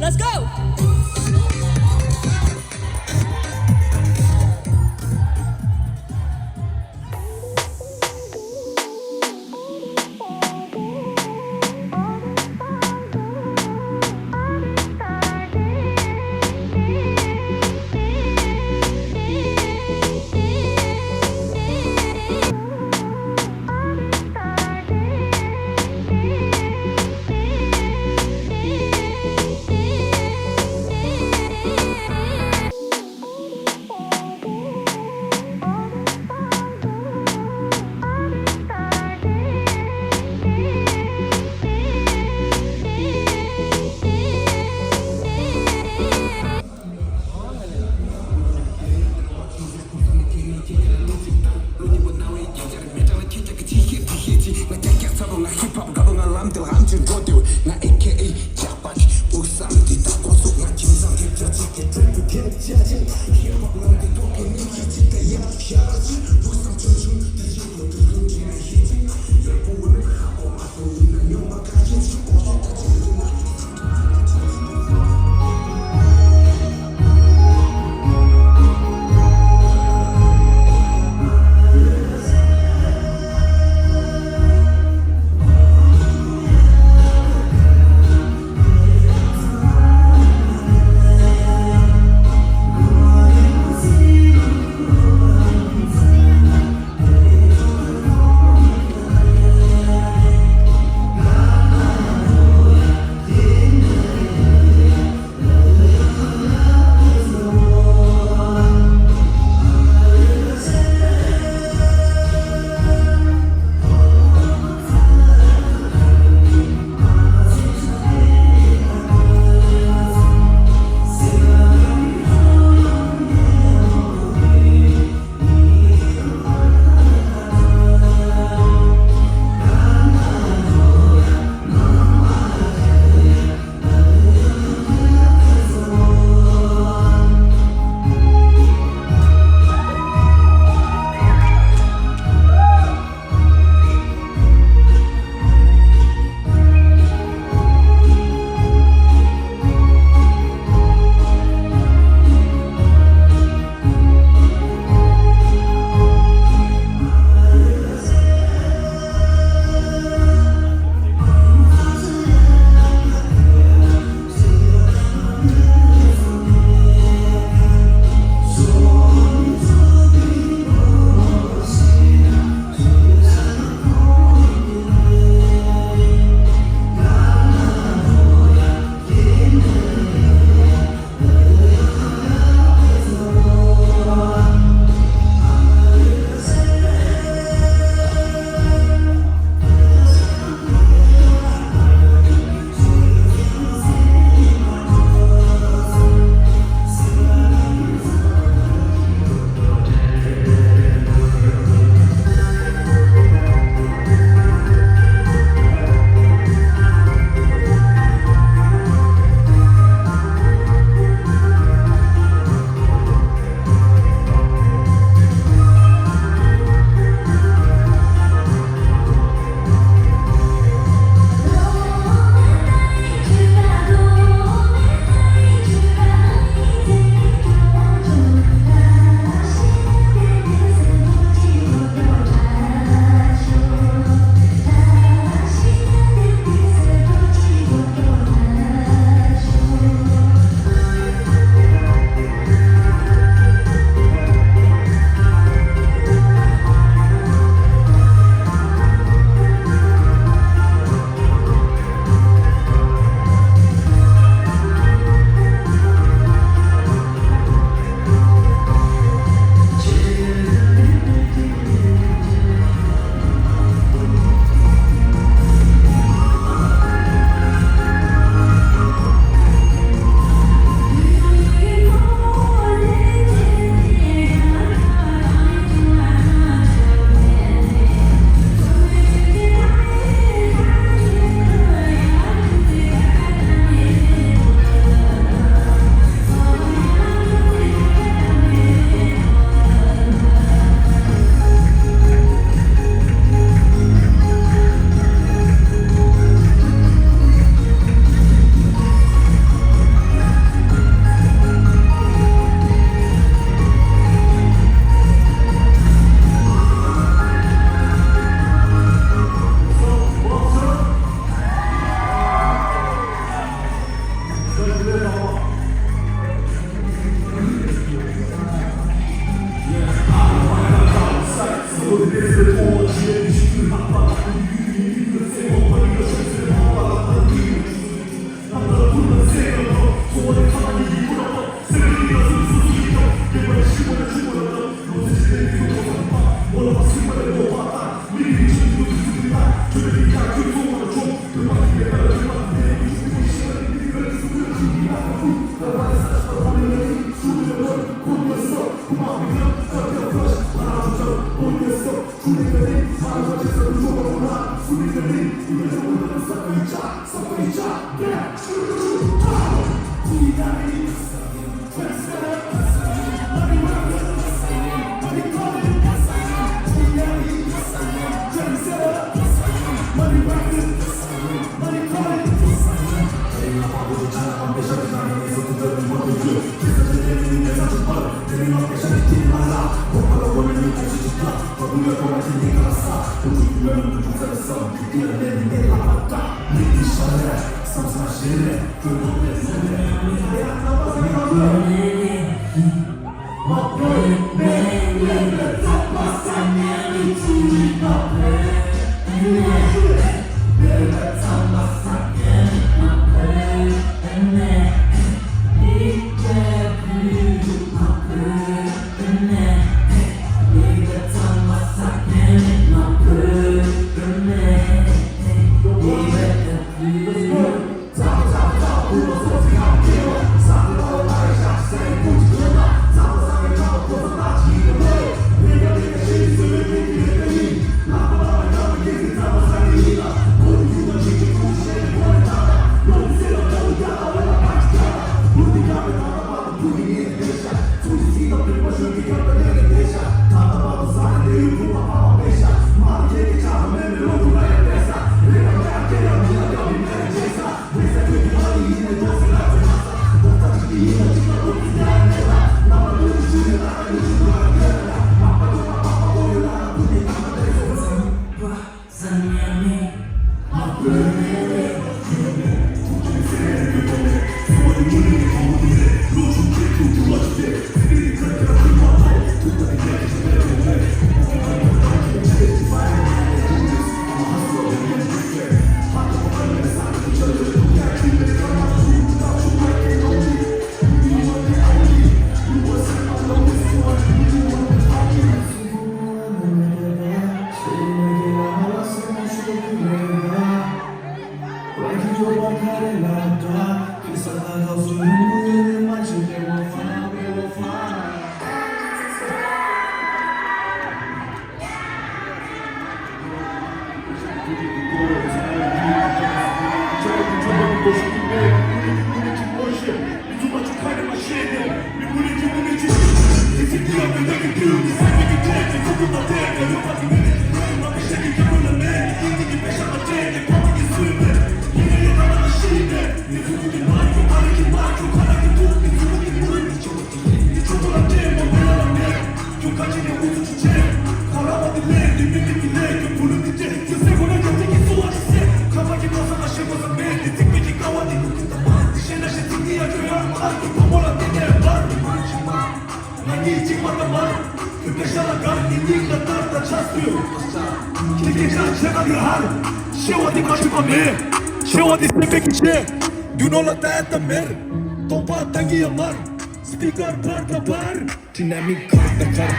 Let's go! Tnammy kartakar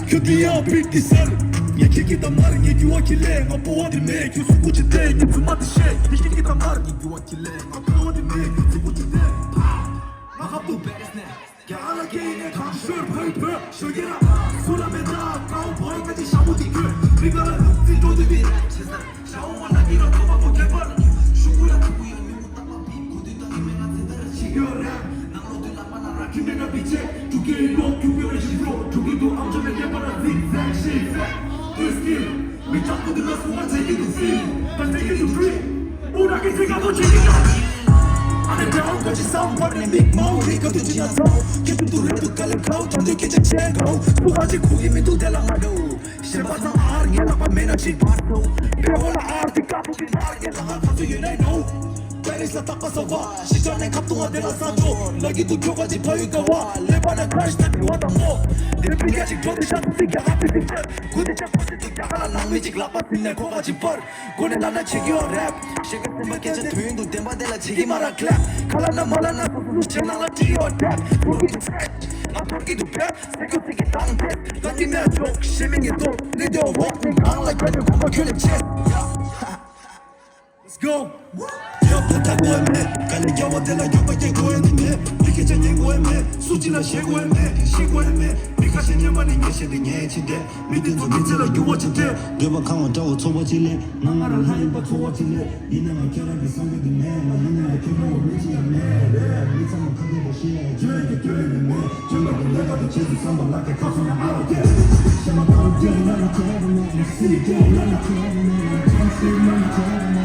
Kyodiya bilgisar Yeki damar yeki wakile Ngapo adime Yusu kuchite Yusu matishe Yeki damar yeki wakile Ngapo adime Yusu kuchite Magabu beresne Gala geyine kanşör pöpö Şögira Sulameda Cowboy kaçı şamudi gö Rigara Zito dibi Şaumana gira toba pokepar Şukura kubuya Yumutama bin Kudita imena zedara Çigöre Namrodu lapana rakimena biçe Tuki yok yubiore şifro Tuki du amcana kepara zigzag şifre Düzgün Bir çapkıdı nasıl var take it to free Ben take it to free Una que siga do çekika Underground 같이 싸움벌이는 빅모 리가 두지나 서 깊은 두레도 깔려고 던져 깨져 채고 수가지 구이민도 대랑하고 실바상 아르게라 밤에나지 바로 배워라 아르티 까부긴 아르게라 가수 유네노 베리스라 닦아서 봐 시전에 갑동화되라 싸줘 너기도 교가지 보유가 와 레바나 크래시 다 비와다 뭐 일핑까지 교대샷 뛰게 앞에 뒷절 구대샷 구대도 야가라 낭미직 라빠핀 내 고가지 뻘 고내 나나 치기와 랩 시계품을 깨져 뒤인도 땜바델라 치기 마라 클랩 칼라나 말라나 소수로 채나라 찌어 랩 보기도 랩 아토기도 랩 세교티기 땅탭 라티메아 족 시민이 또 니들 워킹 강 like red 고마 큐립 챗 Let's go 고에매 갈래 겨워들라 겨워게 고에네 이렇게 전쟁 고에매 수지나 쉐고에매 시고에매 미카시 녀만이 예시는 예치대 믿은 좀 믿으라 유워치대 내가 강원 저거 초보질래 나가를 하이버 초보질래 이나가 결합이 성격이네 나이나가 결합을 미치겠네 미상은 크게 보시네 저에게 교회는 정답은 내가 더 제수 선발락에 거슬러 알아게 샤마 바로 나는 태어나 쓰리 나는 태어나 찬스 나는 태어나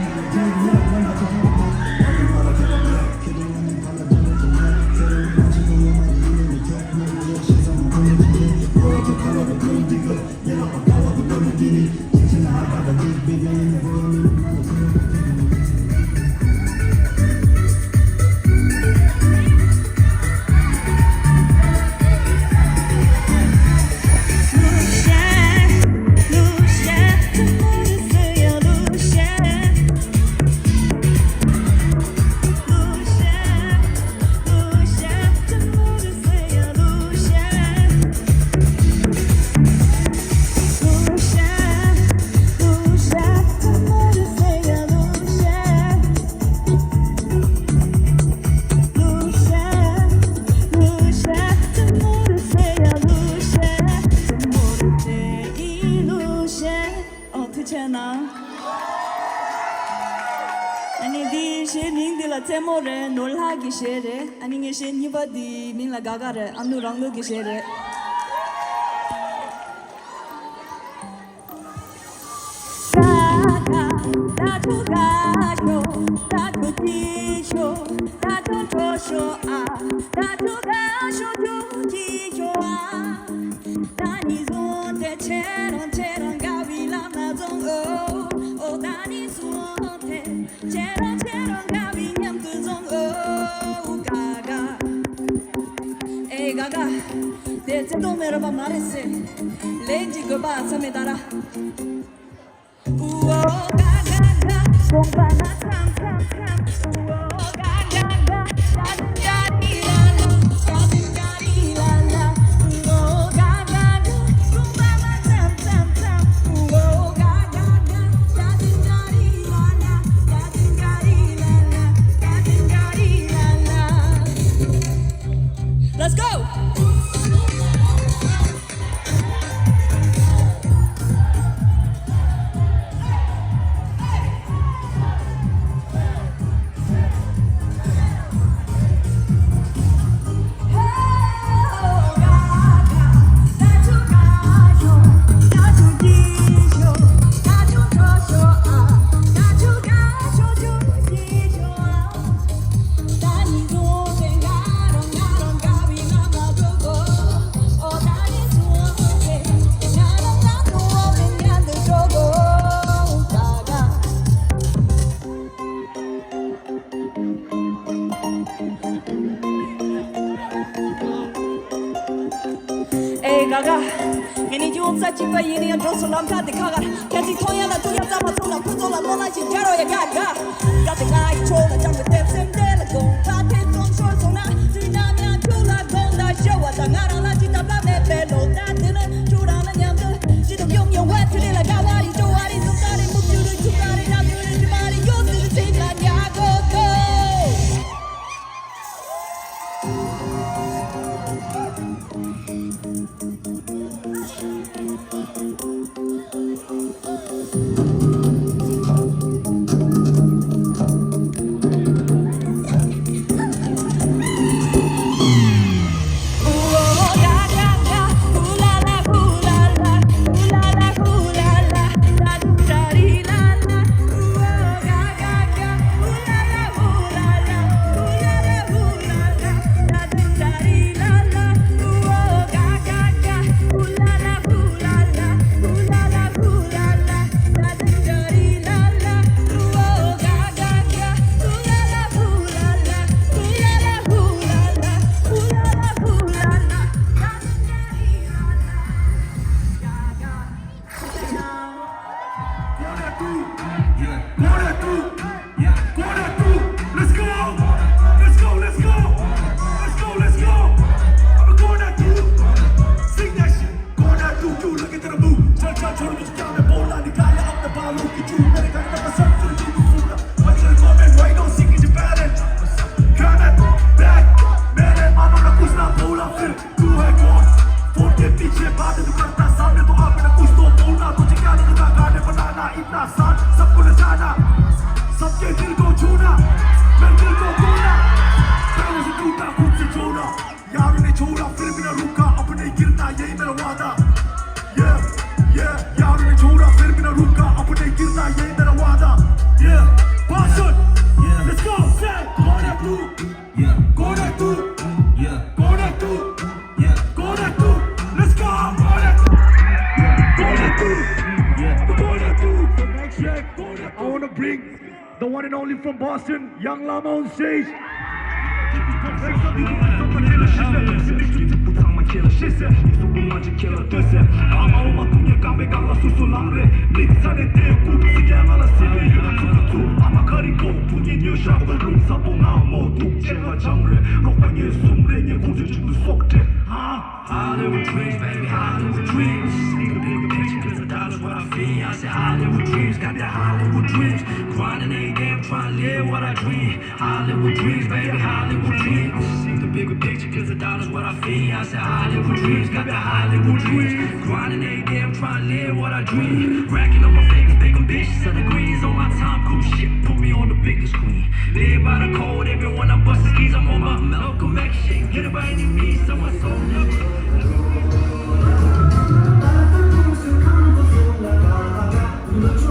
Temore 놀하기 싫어 아니 계신 이바디 민라 가가래 안누랑 누기 싫어 가가 나도 가쇼 나도 뒤쇼 나도 조쇼 아 나도 가쇼 뒤쇼 아 나니 손대 채런 가위라 나정 오 나니 손대 채런 가위 가가 대체 또 메로만 말했어 렌지 그바 섬에 따라 우오 가가가 공바나 참참참 우오 가가가 야든가리랄라 우오 가가가 공바나 참참참 우오 가가가 야든가리랄라 Let's go! 가가 괜히 좋은사 집에 이니야 조선남 다들 가가 같이 통연한 두렵 잡아 손나 부조라 몰라진 자로야 가가 같은 아이 초라 장면 땜셈대라고 밭에 똥솔 소나 드나면 졸라 건다 쇼와 당하랑 라지 답답해 벨로 따드는 조라는 냠들 지금 용용 와트리라 가와리 조아리 손가리 묵주를 주가리 남들을 주말이 요스를 생각냐고 wanna bring the one and only from Boston, young Llama on stage. Hollywood dreams, baby, Hollywood dreams. Need a bigger picture, cause a dollar's what I feel. I said Hollywood dreams, got that Hollywood dreams. Grinding every day, I'm trying to live what I dream. Hollywood dreams, baby, Hollywood dreams. Need a bigger picture, cause a dollar's what I feel. I said Hollywood dreams, got that Hollywood dreams. Grinding every day, I'm trying to live what I dream. Racking on my fingers, big ambitious, and degrees on my time, cool shit. Put me on the biggest screen. Live by the code, everyone I bust the skis, I'm on my Malcolm X shit. Get it by any means, someone sold me. Look